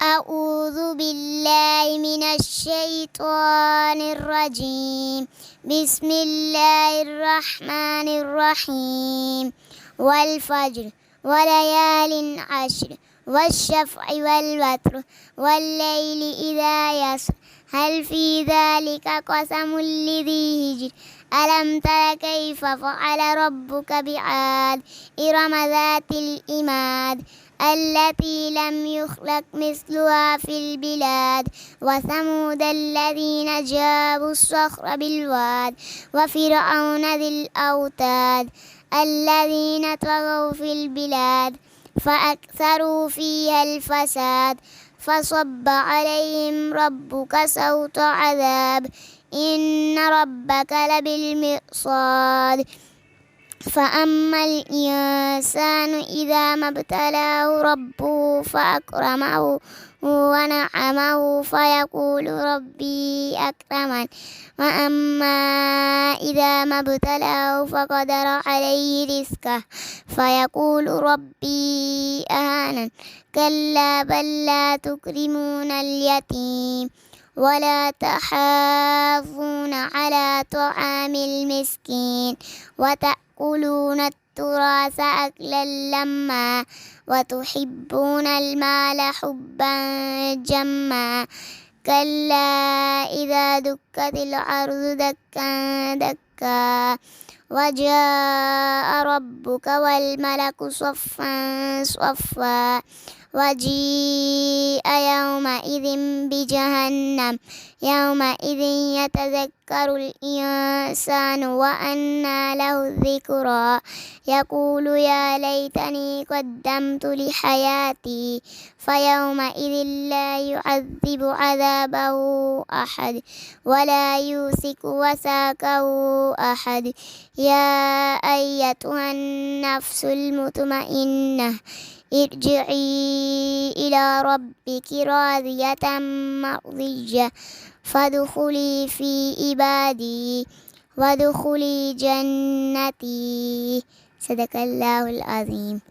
أعوذ بالله من الشيطان الرجيم. بسم الله الرحمن الرحيم. والفجر وليال عشر والشفع والوتر والليل إذا يسر هل في ذلك قسم لذي هجر ألم تر كيف فعل ربك بعاد إرم ذات الإماد التي لم يخلق مثلها في البلاد وثمود الذين جابوا الصخر بالواد وفرعون ذي الأوتاد الذين طغوا في البلاد فأكثروا فيها الفساد فصب عليهم ربك سوط عذاب إن ربك لبالمرصاد فأما الإنسان إذا ما ابتلاه ربه فأكرمه ونعمه فيقول ربي أكرمن وأما إذا ما ابتلاه فقدر عليه رزقه فيقول ربي أهانن كلا بل لا تكرمون اليتيم ولا تحاضون على طعام المسكين وتأكلون التراث أكلا لما وتحبون المال حبا جما كلا إذا دكت الأرض دكا دكا وجاء ربك والملك صفا صفا وجيء يومئذ بجهنم يومئذ يتذكر الإنسان وأنى له الذكرى يقول يا ليتني قدمت لحياتي فيومئذ لا يعذب عذابه أحد ولا يوثق وثاقه أحد يا أيتها النفس المطمئنة ارجعي إلى ربك راضية مرضية فادخلي في عبادي وادخلي جنتي صدق الله العظيم.